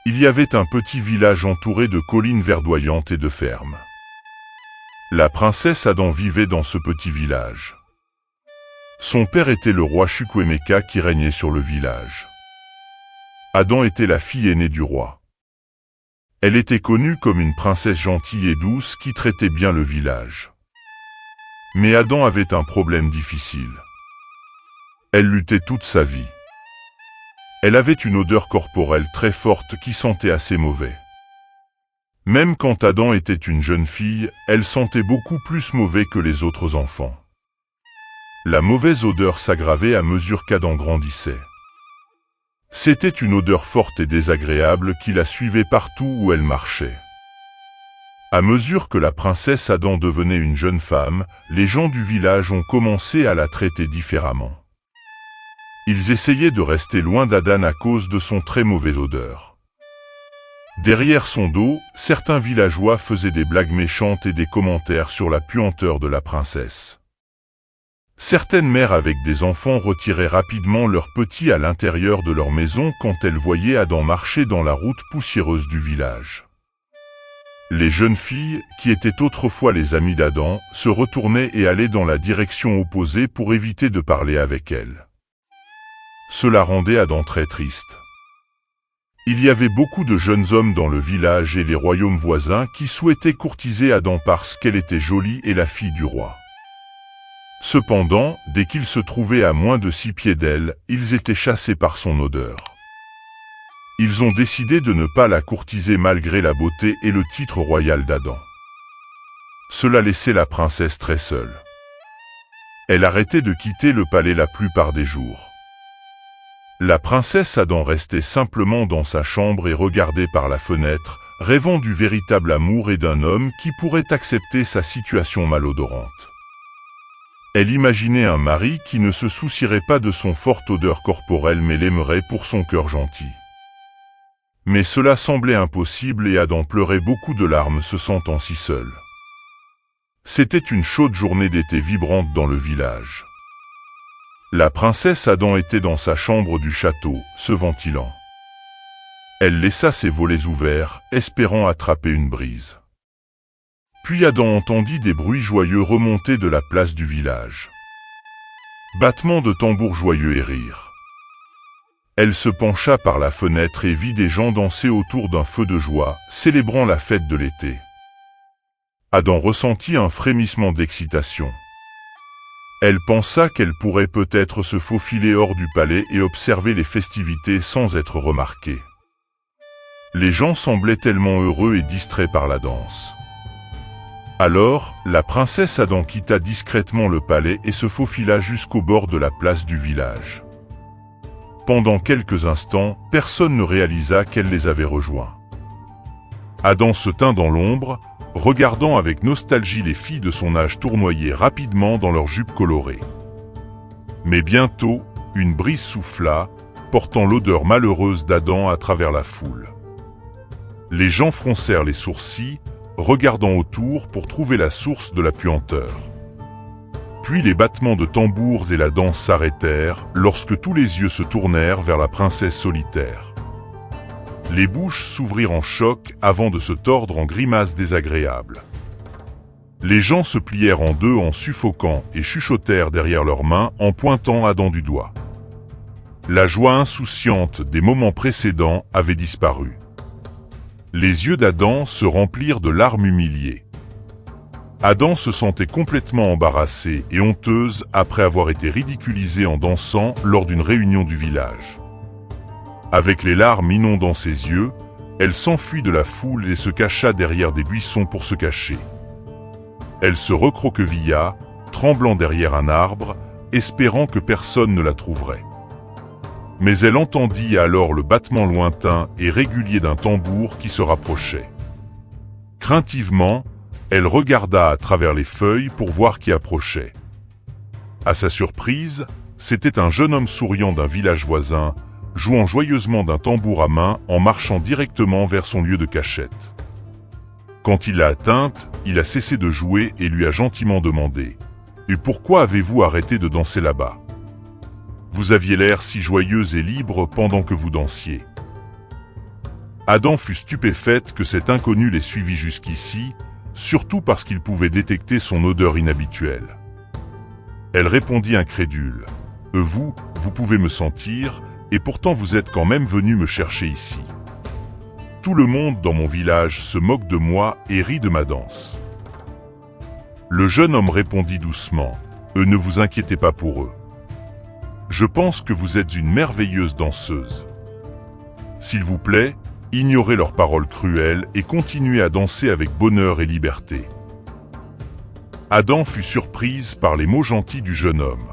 Il y avait un petit village entouré de collines verdoyantes et de fermes. La princesse Adam vivait dans ce petit village. Son père était le roi Chukwemeka qui régnait sur le village. Adam était la fille aînée du roi. Elle était connue comme une princesse gentille et douce qui traitait bien le village. Mais Adam avait un problème difficile. Elle luttait toute sa vie. Elle avait une odeur corporelle très forte qui sentait assez mauvais. Même quand Adam était une jeune fille, elle sentait beaucoup plus mauvais que les autres enfants. La mauvaise odeur s'aggravait à mesure qu'Adam grandissait. C'était une odeur forte et désagréable qui la suivait partout où elle marchait. À mesure que la princesse Adam devenait une jeune femme, les gens du village ont commencé à la traiter différemment. Ils essayaient de rester loin d'Adam à cause de son très mauvaise odeur. Derrière son dos, certains villageois faisaient des blagues méchantes et des commentaires sur la puanteur de la princesse. Certaines mères avec des enfants retiraient rapidement leurs petits à l'intérieur de leur maison quand elles voyaient Adam marcher dans la route poussiéreuse du village. Les jeunes filles, qui étaient autrefois les amies d'Adam, se retournaient et allaient dans la direction opposée pour éviter de parler avec elle. Cela rendait Adam très triste. Il y avait beaucoup de jeunes hommes dans le village et les royaumes voisins qui souhaitaient courtiser Adam parce qu'elle était jolie et la fille du roi. Cependant, dès qu'ils se trouvaient à moins de 6 pieds d'elle, ils étaient chassés par son odeur. Ils ont décidé de ne pas la courtiser malgré la beauté et le titre royal d'Adam. Cela laissait la princesse très seule. Elle arrêtait de quitter le palais la plupart des jours. La princesse Adam restait simplement dans sa chambre et regardait par la fenêtre, rêvant du véritable amour et d'un homme qui pourrait accepter sa situation malodorante. Elle imaginait un mari qui ne se soucierait pas de son forte odeur corporelle mais l'aimerait pour son cœur gentil. Mais cela semblait impossible et Adam pleurait beaucoup de larmes se sentant si seul. C'était une chaude journée d'été vibrante dans le village. La princesse Adam était dans sa chambre du château, se ventilant. Elle laissa ses volets ouverts, espérant attraper une brise. Puis Adam entendit des bruits joyeux remonter de la place du village. Battements de tambours joyeux et rires. Elle se pencha par la fenêtre et vit des gens danser autour d'un feu de joie, célébrant la fête de l'été. Adam ressentit un frémissement d'excitation. Elle pensa qu'elle pourrait peut-être se faufiler hors du palais et observer les festivités sans être remarquée. Les gens semblaient tellement heureux et distraits par la danse. Alors, la princesse Adam quitta discrètement le palais et se faufila jusqu'au bord de la place du village. Pendant quelques instants, personne ne réalisa qu'elle les avait rejoints. Adam se tint dans l'ombre, regardant avec nostalgie les filles de son âge tournoyer rapidement dans leurs jupes colorées. Mais bientôt, une brise souffla, portant l'odeur malheureuse d'Adam à travers la foule. Les gens froncèrent les sourcils, regardant autour pour trouver la source de la puanteur. Puis les battements de tambours et la danse s'arrêtèrent lorsque tous les yeux se tournèrent vers la princesse solitaire. Les bouches s'ouvrirent en choc avant de se tordre en grimaces désagréables. Les gens se plièrent en deux en suffoquant et chuchotèrent derrière leurs mains en pointant Adam du doigt. La joie insouciante des moments précédents avait disparu. Les yeux d'Adam se remplirent de larmes humiliées. Adam se sentait complètement embarrassée et honteuse après avoir été ridiculisée en dansant lors d'une réunion du village. Avec les larmes inondant ses yeux, elle s'enfuit de la foule et se cacha derrière des buissons pour se cacher. Elle se recroquevilla, tremblant derrière un arbre, espérant que personne ne la trouverait. Mais elle entendit alors le battement lointain et régulier d'un tambour qui se rapprochait. Craintivement, elle regarda à travers les feuilles pour voir qui approchait. À sa surprise, c'était un jeune homme souriant d'un village voisin, jouant joyeusement d'un tambour à main en marchant directement vers son lieu de cachette. Quand il l'a atteinte, il a cessé de jouer et lui a gentiment demandé « Et pourquoi avez-vous arrêté de danser là-bas ? Vous aviez l'air si joyeuse et libre pendant que vous dansiez. » Adam fut stupéfaite que cet inconnu l'ait suivi jusqu'ici, surtout parce qu'il pouvait détecter son odeur inhabituelle. Elle répondit incrédule. « Vous pouvez me sentir, et pourtant vous êtes quand même venu me chercher ici. Tout le monde dans mon village se moque de moi et rit de ma danse. » Le jeune homme répondit doucement. « Ne vous inquiétez pas pour eux. Je pense que vous êtes une merveilleuse danseuse. S'il vous plaît, ignorez leurs paroles cruelles et continuez à danser avec bonheur et liberté. » Adam fut surprise par les mots gentils du jeune homme.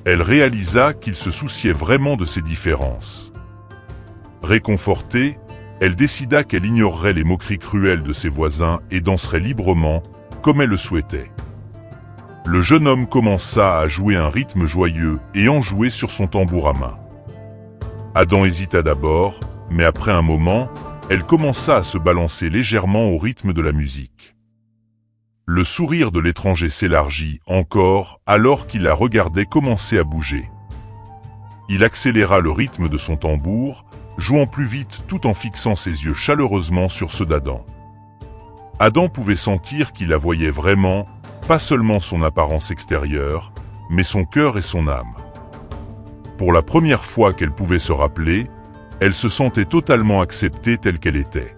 Elle réalisa qu'il se souciait vraiment de ses différences. Réconfortée, elle décida qu'elle ignorerait les moqueries cruelles de ses voisins et danserait librement, comme elle le souhaitait. Le jeune homme commença à jouer un rythme joyeux et enjoué sur son tambour à main. Adam hésita d'abord, mais après un moment, elle commença à se balancer légèrement au rythme de la musique. Le sourire de l'étranger s'élargit encore alors qu'il la regardait commencer à bouger. Il accéléra le rythme de son tambour, jouant plus vite tout en fixant ses yeux chaleureusement sur ceux d'Adam. Adam pouvait sentir qu'il la voyait vraiment, pas seulement son apparence extérieure, mais son cœur et son âme. Pour la première fois qu'elle pouvait se rappeler, elle se sentait totalement acceptée telle qu'elle était.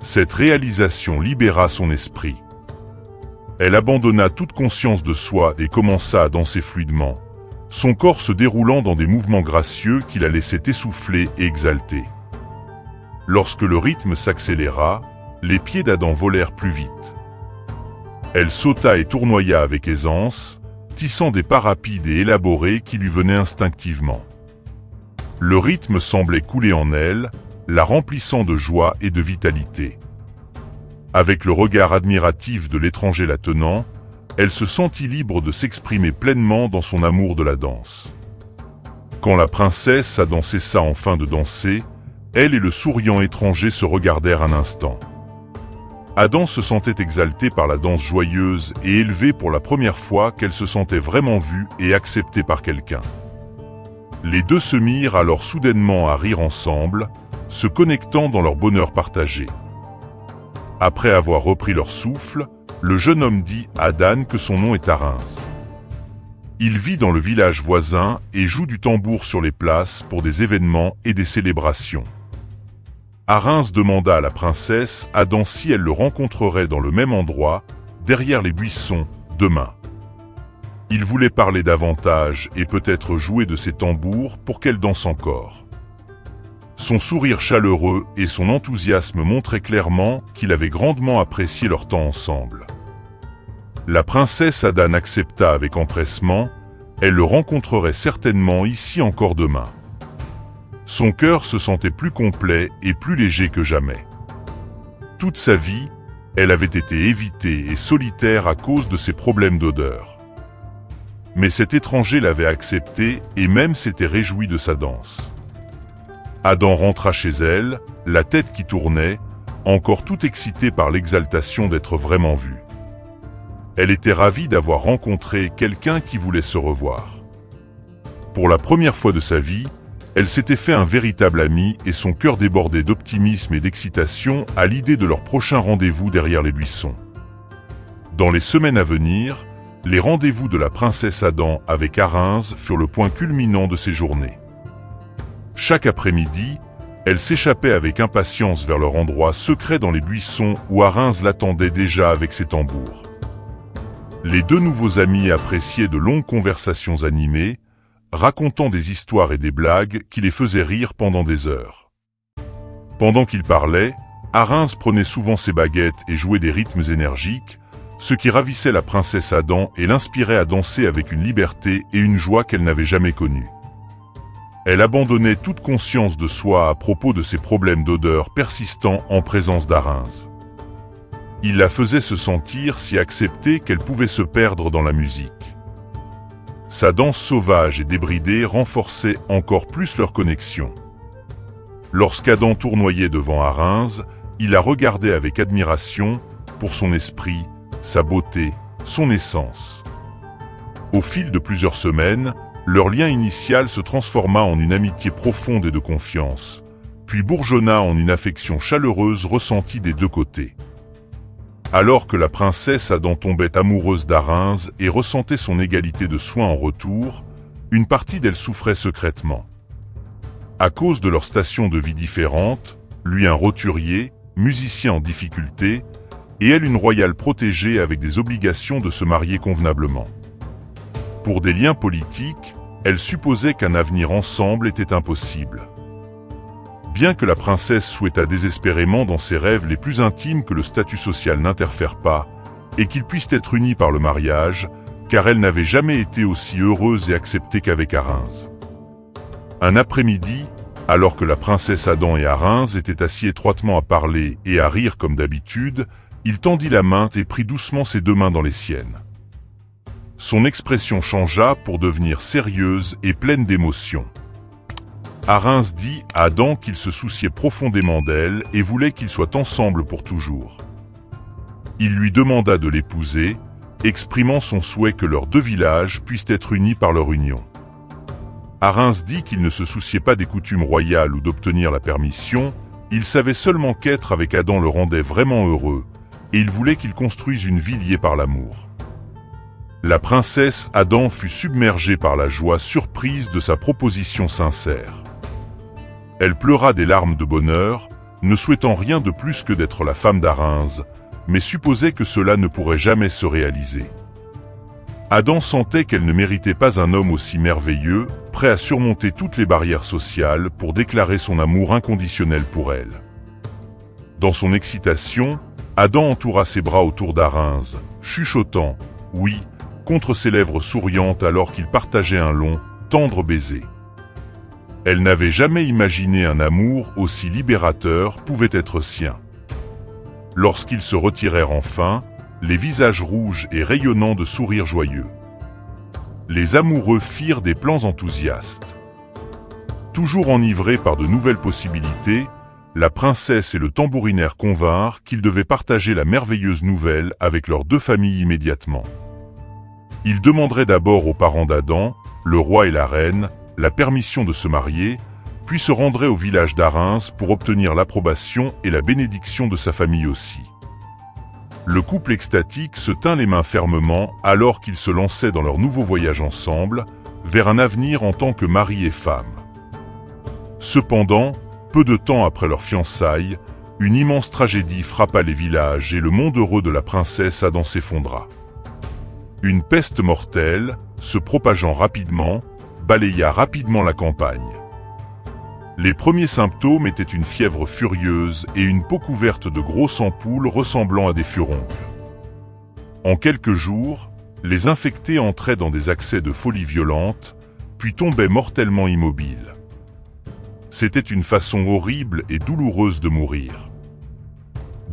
Cette réalisation libéra son esprit. Elle abandonna toute conscience de soi et commença à danser fluidement, son corps se déroulant dans des mouvements gracieux qui la laissaient essoufflée et exaltée. Lorsque le rythme s'accéléra, les pieds d'Adam volèrent plus vite. Elle sauta et tournoya avec aisance, tissant des pas rapides et élaborés qui lui venaient instinctivement. Le rythme semblait couler en elle, la remplissant de joie et de vitalité. Avec le regard admiratif de l'étranger la tenant, elle se sentit libre de s'exprimer pleinement dans son amour de la danse. Quand la princesse Adam cessa enfin de danser, elle et le souriant étranger se regardèrent un instant. Adam se sentait exalté par la danse joyeuse et élevé pour la première fois qu'elle se sentait vraiment vue et acceptée par quelqu'un. Les deux se mirent alors soudainement à rire ensemble, se connectant dans leur bonheur partagé. Après avoir repris leur souffle, le jeune homme dit à Adan que son nom est Arinze. Il vit dans le village voisin et joue du tambour sur les places pour des événements et des célébrations. Arinze demanda à la princesse Adan si elle le rencontrerait dans le même endroit, derrière les buissons, demain. Il voulait parler davantage et peut-être jouer de ses tambours pour qu'elle danse encore. Son sourire chaleureux et son enthousiasme montraient clairement qu'il avait grandement apprécié leur temps ensemble. La princesse Adan accepta avec empressement, elle le rencontrerait certainement ici encore demain. Son cœur se sentait plus complet et plus léger que jamais. Toute sa vie, elle avait été évitée et solitaire à cause de ses problèmes d'odeur. Mais cet étranger l'avait acceptée et même s'était réjoui de sa danse. Adan rentra chez elle, la tête qui tournait, encore tout excitée par l'exaltation d'être vraiment vue. Elle était ravie d'avoir rencontré quelqu'un qui voulait se revoir. Pour la première fois de sa vie, elle s'était fait un véritable ami et son cœur débordait d'optimisme et d'excitation à l'idée de leur prochain rendez-vous derrière les buissons. Dans les semaines à venir, les rendez-vous de la princesse Adan avec Arinze furent le point culminant de ses journées. Chaque après-midi, elle s'échappait avec impatience vers leur endroit secret dans les buissons où Arinze l'attendait déjà avec ses tambours. Les deux nouveaux amis appréciaient de longues conversations animées, racontant des histoires et des blagues qui les faisaient rire pendant des heures. Pendant qu'ils parlaient, Arinze prenait souvent ses baguettes et jouait des rythmes énergiques, ce qui ravissait la princesse Adan et l'inspirait à danser avec une liberté et une joie qu'elle n'avait jamais connues. Elle abandonnait toute conscience de soi à propos de ses problèmes d'odeur persistants en présence d'Arinze. Il la faisait se sentir si acceptée qu'elle pouvait se perdre dans la musique. Sa danse sauvage et débridée renforçait encore plus leur connexion. Lorsqu'Adan tournoyait devant Arinze, il la regardait avec admiration pour son esprit, sa beauté, son essence. Au fil de plusieurs semaines, leur lien initial se transforma en une amitié profonde et de confiance, puis bourgeonna en une affection chaleureuse ressentie des deux côtés. Alors que la princesse Adam tombait amoureuse d'Arinze et ressentait son égalité de soins en retour, une partie d'elle souffrait secrètement. À cause de leur station de vie différente, lui un roturier, musicien en difficulté, et elle une royale protégée avec des obligations de se marier convenablement. Pour des liens politiques, elle supposait qu'un avenir ensemble était impossible. Bien que la princesse souhaitât désespérément dans ses rêves les plus intimes que le statut social n'interfère pas, et qu'ils puissent être unis par le mariage, car elle n'avait jamais été aussi heureuse et acceptée qu'avec Arinze. Un après-midi, alors que la princesse Adam et Arinze étaient assis étroitement à parler et à rire comme d'habitude, il tendit la main et prit doucement ses deux mains dans les siennes. Son expression changea pour devenir sérieuse et pleine d'émotion. Arinze dit à Adam qu'il se souciait profondément d'elle et voulait qu'ils soient ensemble pour toujours. Il lui demanda de l'épouser, exprimant son souhait que leurs deux villages puissent être unis par leur union. Arinze dit qu'il ne se souciait pas des coutumes royales ou d'obtenir la permission, il savait seulement qu'être avec Adam le rendait vraiment heureux, et il voulait qu'ils construisent une vie liée par l'amour. La princesse Adam fut submergée par la joie surprise de sa proposition sincère. Elle pleura des larmes de bonheur, ne souhaitant rien de plus que d'être la femme d'Arinze, mais supposait que cela ne pourrait jamais se réaliser. Adam sentait qu'elle ne méritait pas un homme aussi merveilleux, prêt à surmonter toutes les barrières sociales pour déclarer son amour inconditionnel pour elle. Dans son excitation, Adam entoura ses bras autour d'Arinze, chuchotant « oui » contre ses lèvres souriantes alors qu'ils partageaient un long, tendre baiser. Elle n'avait jamais imaginé un amour aussi libérateur pouvait être sien. Lorsqu'ils se retirèrent enfin, les visages rouges et rayonnants de sourires joyeux. Les amoureux firent des plans enthousiastes. Toujours enivrés par de nouvelles possibilités, la princesse et le tambourinaire convinrent qu'ils devaient partager la merveilleuse nouvelle avec leurs deux familles immédiatement. Ils demanderaient d'abord aux parents d'Adam, le roi et la reine, la permission de se marier, puis se rendraient au village d'Arinze pour obtenir l'approbation et la bénédiction de sa famille aussi. Le couple extatique se tint les mains fermement alors qu'ils se lançaient dans leur nouveau voyage ensemble, vers un avenir en tant que mari et femme. Cependant, peu de temps après leur fiançailles, une immense tragédie frappa les villages et le monde heureux de la princesse Adam s'effondra. Une peste mortelle, se propageant rapidement, balaya rapidement la campagne. Les premiers symptômes étaient une fièvre furieuse et une peau couverte de grosses ampoules ressemblant à des furoncles. En quelques jours, les infectés entraient dans des accès de folie violente, puis tombaient mortellement immobiles. C'était une façon horrible et douloureuse de mourir.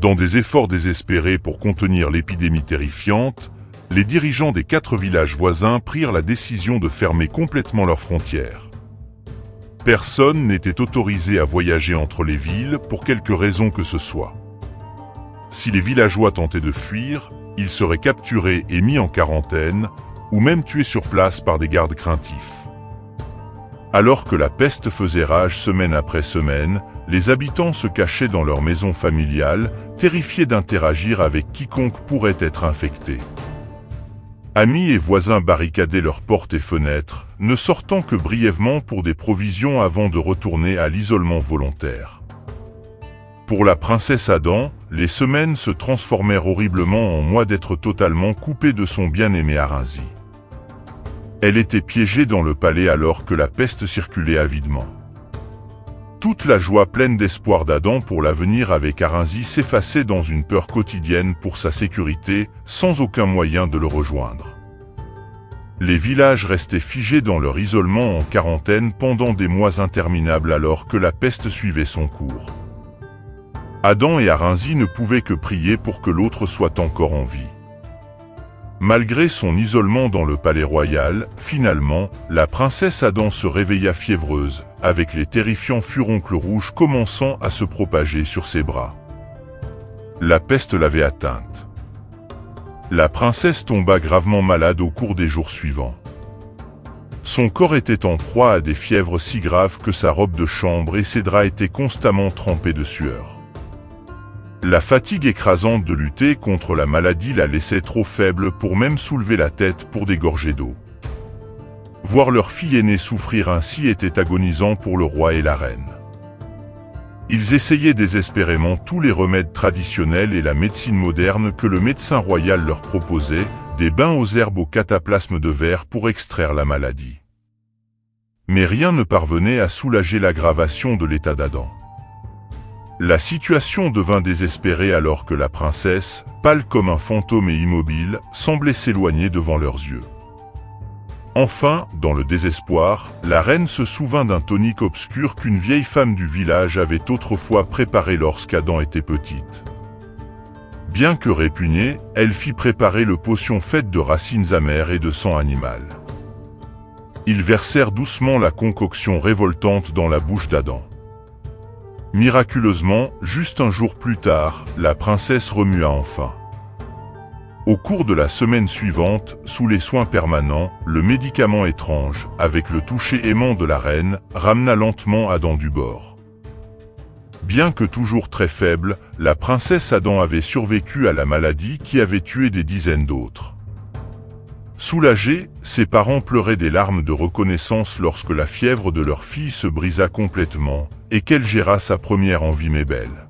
Dans des efforts désespérés pour contenir l'épidémie terrifiante, les dirigeants des 4 villages voisins prirent la décision de fermer complètement leurs frontières. Personne n'était autorisé à voyager entre les villes pour quelque raison que ce soit. Si les villageois tentaient de fuir, ils seraient capturés et mis en quarantaine, ou même tués sur place par des gardes craintifs. Alors que la peste faisait rage semaine après semaine, les habitants se cachaient dans leurs maisons familiales, terrifiés d'interagir avec quiconque pourrait être infecté. Amis et voisins barricadaient leurs portes et fenêtres, ne sortant que brièvement pour des provisions avant de retourner à l'isolement volontaire. Pour la princesse Adam, les semaines se transformèrent horriblement en mois d'être totalement coupée de son bien-aimé Arinze. Elle était piégée dans le palais alors que la peste circulait avidement. Toute la joie pleine d'espoir d'Adam pour l'avenir avec Arinze s'effaçait dans une peur quotidienne pour sa sécurité, sans aucun moyen de le rejoindre. Les villages restaient figés dans leur isolement en quarantaine pendant des mois interminables alors que la peste suivait son cours. Adam et Arinze ne pouvaient que prier pour que l'autre soit encore en vie. Malgré son isolement dans le palais royal, finalement, la princesse Adam se réveilla fiévreuse, avec les terrifiants furoncles rouges commençant à se propager sur ses bras. La peste l'avait atteinte. La princesse tomba gravement malade au cours des jours suivants. Son corps était en proie à des fièvres si graves que sa robe de chambre et ses draps étaient constamment trempés de sueur. La fatigue écrasante de lutter contre la maladie la laissait trop faible pour même soulever la tête pour des gorgées d'eau. Voir leur fille aînée souffrir ainsi était agonisant pour le roi et la reine. Ils essayaient désespérément tous les remèdes traditionnels et la médecine moderne que le médecin royal leur proposait, des bains aux herbes au cataplasme de verre pour extraire la maladie. Mais rien ne parvenait à soulager l'aggravation de l'état d'Adam. La situation devint désespérée alors que la princesse, pâle comme un fantôme et immobile, semblait s'éloigner devant leurs yeux. Enfin, dans le désespoir, la reine se souvint d'un tonique obscur qu'une vieille femme du village avait autrefois préparé lorsqu'Adam était petite. Bien que répugnée, elle fit préparer le potion faite de racines amères et de sang animal. Ils versèrent doucement la concoction révoltante dans la bouche d'Adam. Miraculeusement, juste un jour plus tard, la princesse remua enfin. Au cours de la semaine suivante, sous les soins permanents, le médicament étrange, avec le toucher aimant de la reine, ramena lentement Adam du bord. Bien que toujours très faible, la princesse Adam avait survécu à la maladie qui avait tué des dizaines d'autres. Soulagés, ses parents pleuraient des larmes de reconnaissance lorsque la fièvre de leur fille se brisa complètement, et qu'elle géra sa première envie mais belle.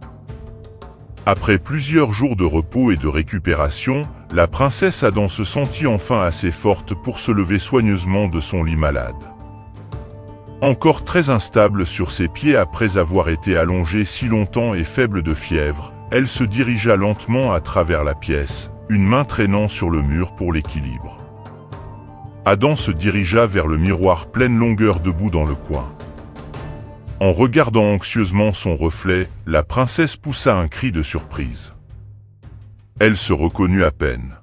Après plusieurs jours de repos et de récupération, la princesse Adam se sentit enfin assez forte pour se lever soigneusement de son lit malade. Encore très instable sur ses pieds après avoir été allongée si longtemps et faible de fièvre, elle se dirigea lentement à travers la pièce, une main traînant sur le mur pour l'équilibre. Adam se dirigea vers le miroir pleine longueur debout dans le coin. En regardant anxieusement son reflet, la princesse poussa un cri de surprise. Elle se reconnut à peine.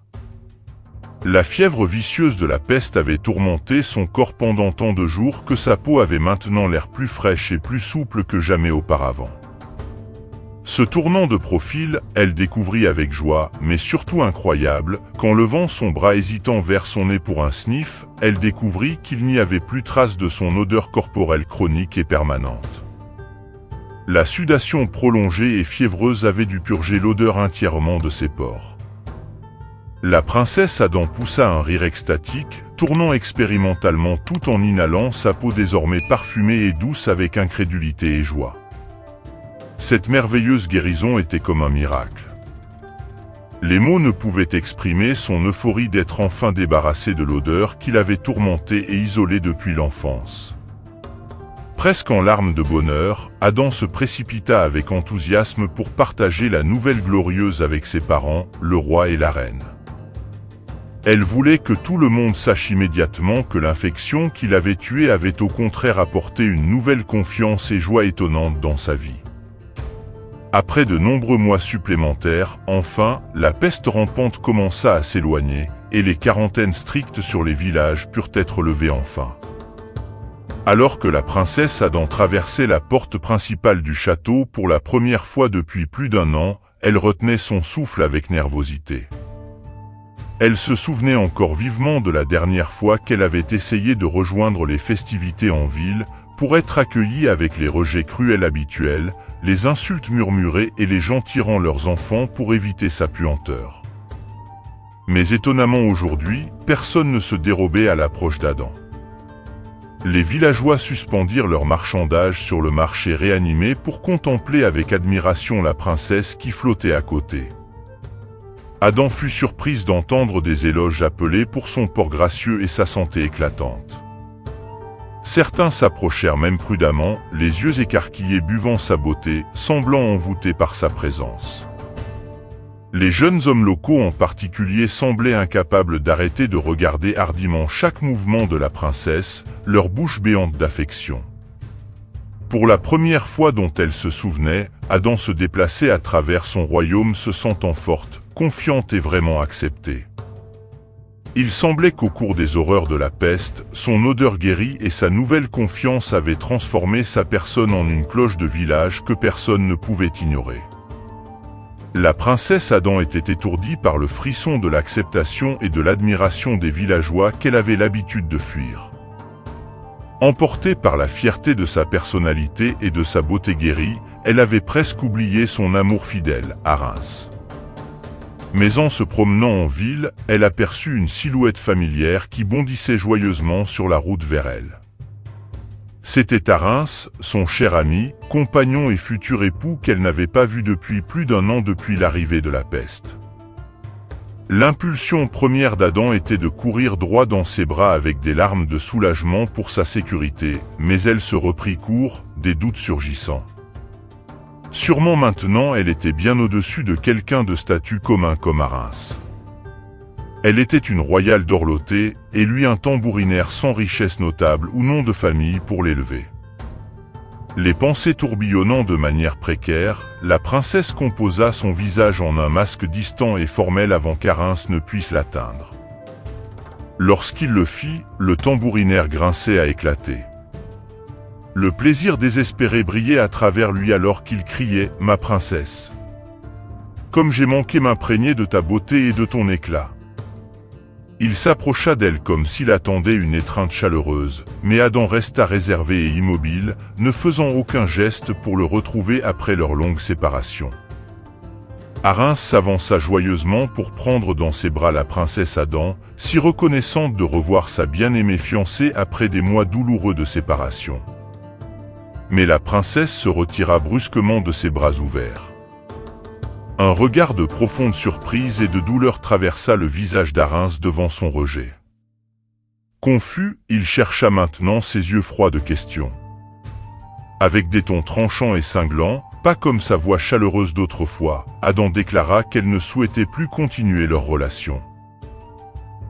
La fièvre vicieuse de la peste avait tourmenté son corps pendant tant de jours que sa peau avait maintenant l'air plus fraîche et plus souple que jamais auparavant. Se tournant de profil, elle découvrit avec joie, mais surtout incroyable, qu'en levant son bras hésitant vers son nez pour un sniff, elle découvrit qu'il n'y avait plus trace de son odeur corporelle chronique et permanente. La sudation prolongée et fiévreuse avait dû purger l'odeur entièrement de ses pores. La princesse Adam poussa un rire extatique, tournant expérimentalement tout en inhalant sa peau désormais parfumée et douce avec incrédulité et joie. Cette merveilleuse guérison était comme un miracle. Les mots ne pouvaient exprimer son euphorie d'être enfin débarrassé de l'odeur qui l'avait tourmenté et isolé depuis l'enfance. Presque en larmes de bonheur, Adam se précipita avec enthousiasme pour partager la nouvelle glorieuse avec ses parents, le roi et la reine. Elle voulait que tout le monde sache immédiatement que l'infection qui l'avait tué avait au contraire apporté une nouvelle confiance et joie étonnante dans sa vie. Après de nombreux mois supplémentaires, enfin, la peste rampante commença à s'éloigner, et les quarantaines strictes sur les villages purent être levées enfin. Alors que la princesse Adam traversait la porte principale du château pour la première fois depuis plus d'1 an, elle retenait son souffle avec nervosité. Elle se souvenait encore vivement de la dernière fois qu'elle avait essayé de rejoindre les festivités en ville, pour être accueillie avec les rejets cruels habituels, les insultes murmurées et les gens tirant leurs enfants pour éviter sa puanteur. Mais étonnamment aujourd'hui, personne ne se dérobait à l'approche d'Adam. Les villageois suspendirent leurs marchandages sur le marché réanimé pour contempler avec admiration la princesse qui flottait à côté. Adam fut surprise d'entendre des éloges appelés pour son port gracieux et sa santé éclatante. Certains s'approchèrent même prudemment, les yeux écarquillés buvant sa beauté, semblant envoûtés par sa présence. Les jeunes hommes locaux en particulier semblaient incapables d'arrêter de regarder hardiment chaque mouvement de la princesse, leur bouche béante d'affection. Pour la première fois dont elle se souvenait, Adam se déplaçait à travers son royaume se sentant forte, confiante et vraiment acceptée. Il semblait qu'au cours des horreurs de la peste, son odeur guérie et sa nouvelle confiance avaient transformé sa personne en une cloche de village que personne ne pouvait ignorer. La princesse Adam était étourdie par le frisson de l'acceptation et de l'admiration des villageois qu'elle avait l'habitude de fuir. Emportée par la fierté de sa personnalité et de sa beauté guérie, elle avait presque oublié son amour fidèle à Reims. Mais en se promenant en ville, elle aperçut une silhouette familière qui bondissait joyeusement sur la route vers elle. C'était à Reims, son cher ami, compagnon et futur époux qu'elle n'avait pas vu depuis plus d'1 an depuis l'arrivée de la peste. L'impulsion première d'Adam était de courir droit dans ses bras avec des larmes de soulagement pour sa sécurité, mais elle se reprit court, des doutes surgissant. Sûrement maintenant elle était bien au-dessus de quelqu'un de statut commun comme à Reims. Elle était une royale dorlotée, et lui un tambourinaire sans richesse notable ou nom de famille pour l'élever. Les pensées tourbillonnant de manière précaire, la princesse composa son visage en un masque distant et formel avant qu'Arins ne puisse l'atteindre. Lorsqu'il le fit, le tambourinaire grinçait à éclater. Le plaisir désespéré brillait à travers lui alors qu'il criait « Ma princesse ! Comme j'ai manqué m'imprégner de ta beauté et de ton éclat !» Il s'approcha d'elle comme s'il attendait une étreinte chaleureuse, mais Adam resta réservé et immobile, ne faisant aucun geste pour le retrouver après leur longue séparation. Arins s'avança joyeusement pour prendre dans ses bras la princesse Adam, si reconnaissante de revoir sa bien-aimée fiancée après des mois douloureux de séparation. Mais la princesse se retira brusquement de ses bras ouverts. Un regard de profonde surprise et de douleur traversa le visage d'Arins devant son rejet. Confus, il chercha maintenant ses yeux froids de question. Avec des tons tranchants et cinglants, pas comme sa voix chaleureuse d'autrefois, Adam déclara qu'elle ne souhaitait plus continuer leur relation.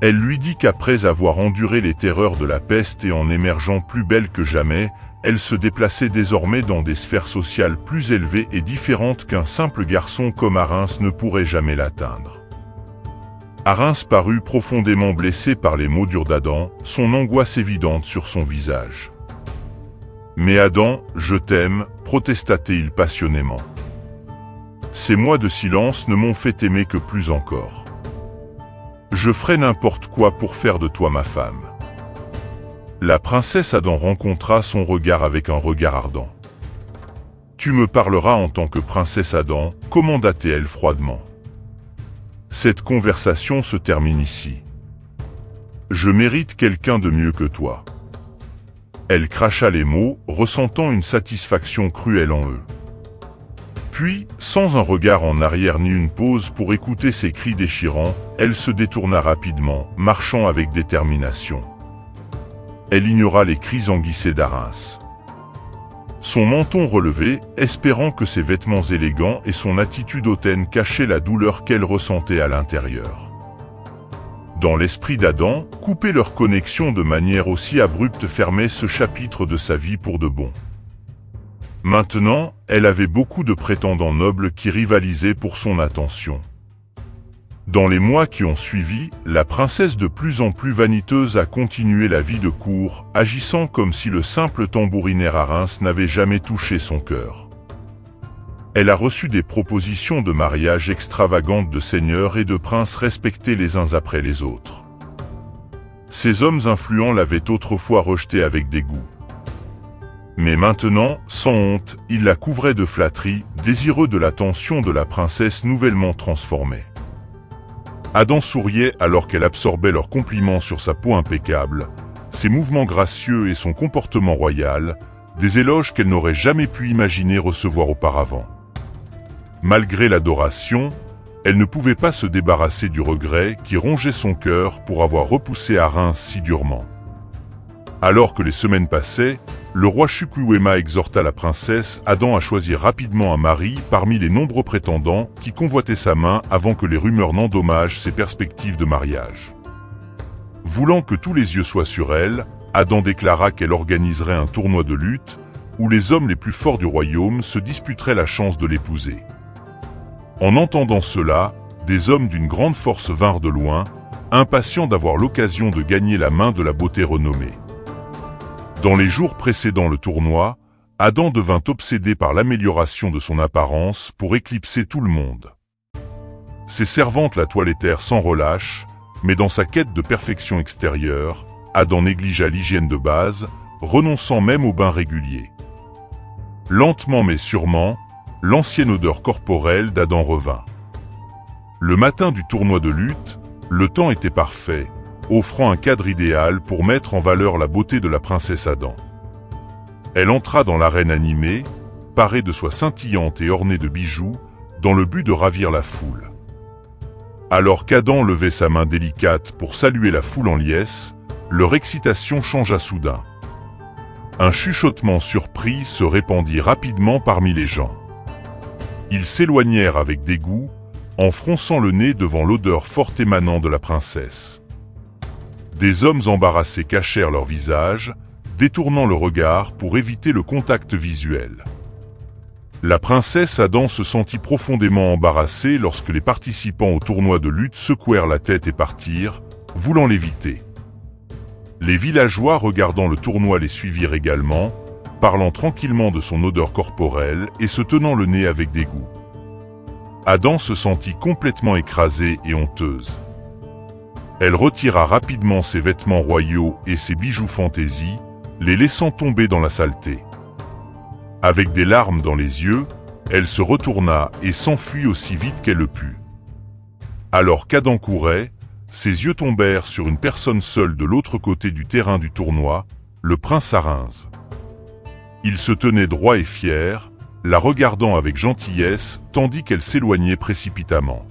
Elle lui dit qu'après avoir enduré les terreurs de la peste et en émergeant plus belle que jamais, elle se déplaçait désormais dans des sphères sociales plus élevées et différentes qu'un simple garçon comme Arins ne pourrait jamais l'atteindre. Arins parut profondément blessé par les mots durs d'Adam, son angoisse évidente sur son visage. « Mais Adam, je t'aime », protesta-t-il passionnément. « Ces mois de silence ne m'ont fait aimer que plus encore. Je ferai n'importe quoi pour faire de toi ma femme. » La princesse Adam rencontra son regard avec un regard ardent. « Tu me parleras en tant que princesse Adam », commanda-t-elle froidement. « Cette conversation se termine ici. Je mérite quelqu'un de mieux que toi. » Elle cracha les mots, ressentant une satisfaction cruelle en eux. Puis, sans un regard en arrière ni une pause pour écouter ses cris déchirants, elle se détourna rapidement, marchant avec détermination. Elle ignora les cris enguissés d'Arins. Son menton relevé, espérant que ses vêtements élégants et son attitude hautaine cachaient la douleur qu'elle ressentait à l'intérieur. Dans l'esprit d'Adam, couper leur connexion de manière aussi abrupte fermait ce chapitre de sa vie pour de bon. Maintenant, elle avait beaucoup de prétendants nobles qui rivalisaient pour son attention. Dans les mois qui ont suivi, la princesse de plus en plus vaniteuse a continué la vie de cour, agissant comme si le simple tambourinaire Arins n'avait jamais touché son cœur. Elle a reçu des propositions de mariage extravagantes de seigneurs et de princes respectés les uns après les autres. Ces hommes influents l'avaient autrefois rejetée avec dégoût. Mais maintenant, sans honte, ils la couvraient de flatteries, désireux de l'attention de la princesse nouvellement transformée. Adam souriait alors qu'elle absorbait leurs compliments sur sa peau impeccable, ses mouvements gracieux et son comportement royal, des éloges qu'elle n'aurait jamais pu imaginer recevoir auparavant. Malgré l'adoration, elle ne pouvait pas se débarrasser du regret qui rongeait son cœur pour avoir repoussé Arins si durement. Alors que les semaines passaient, le roi Chukwuemeka exhorta la princesse Adam à choisir rapidement un mari parmi les nombreux prétendants qui convoitaient sa main avant que les rumeurs n'endommagent ses perspectives de mariage. Voulant que tous les yeux soient sur elle, Adam déclara qu'elle organiserait un tournoi de lutte où les hommes les plus forts du royaume se disputeraient la chance de l'épouser. En entendant cela, des hommes d'une grande force vinrent de loin, impatients d'avoir l'occasion de gagner la main de la beauté renommée. Dans les jours précédant le tournoi, Adam devint obsédé par l'amélioration de son apparence pour éclipser tout le monde. Ses servantes la toilettèrent sans relâche, mais dans sa quête de perfection extérieure, Adam négligea l'hygiène de base, renonçant même au bain régulier. Lentement mais sûrement, l'ancienne odeur corporelle d'Adam revint. Le matin du tournoi de lutte, le temps était parfait, offrant un cadre idéal pour mettre en valeur la beauté de la princesse Adam. Elle entra dans l'arène animée, parée de soie scintillante et ornée de bijoux, dans le but de ravir la foule. Alors qu'Adam levait sa main délicate pour saluer la foule en liesse, leur excitation changea soudain. Un chuchotement surpris se répandit rapidement parmi les gens. Ils s'éloignèrent avec dégoût, en fronçant le nez devant l'odeur forte émanant de la princesse. Des hommes embarrassés cachèrent leur visage, détournant le regard pour éviter le contact visuel. La princesse Adam se sentit profondément embarrassée lorsque les participants au tournoi de lutte secouèrent la tête et partirent, voulant l'éviter. Les villageois regardant le tournoi les suivirent également, parlant tranquillement de son odeur corporelle et se tenant le nez avec dégoût. Adam se sentit complètement écrasée et honteuse. Elle retira rapidement ses vêtements royaux et ses bijoux fantaisie, les laissant tomber dans la saleté. Avec des larmes dans les yeux, elle se retourna et s'enfuit aussi vite qu'elle le put. Alors qu'Adam courait, ses yeux tombèrent sur une personne seule de l'autre côté du terrain du tournoi, le prince Arinze. Il se tenait droit et fier, la regardant avec gentillesse tandis qu'elle s'éloignait précipitamment.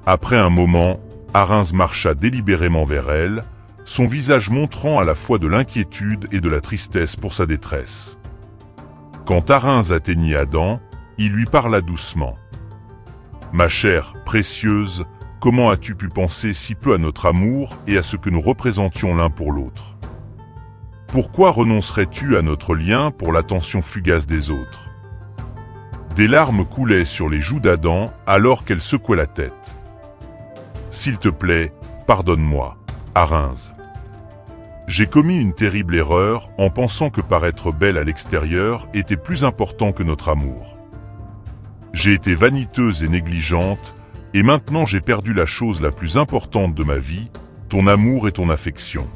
Après un moment, Arinze marcha délibérément vers elle, son visage montrant à la fois de l'inquiétude et de la tristesse pour sa détresse. Quand Arinze atteignit Adam, il lui parla doucement. « Ma chère, précieuse, comment as-tu pu penser si peu à notre amour et à ce que nous représentions l'un pour l'autre? Pourquoi renoncerais-tu à notre lien pour l'attention fugace des autres ?» Des larmes coulaient sur les joues d'Adam alors qu'elle secouait la tête. « S'il te plaît, pardonne-moi, Arinze. J'ai commis une terrible erreur en pensant que paraître belle à l'extérieur était plus important que notre amour. J'ai été vaniteuse et négligente, et maintenant j'ai perdu la chose la plus importante de ma vie, ton amour et ton affection.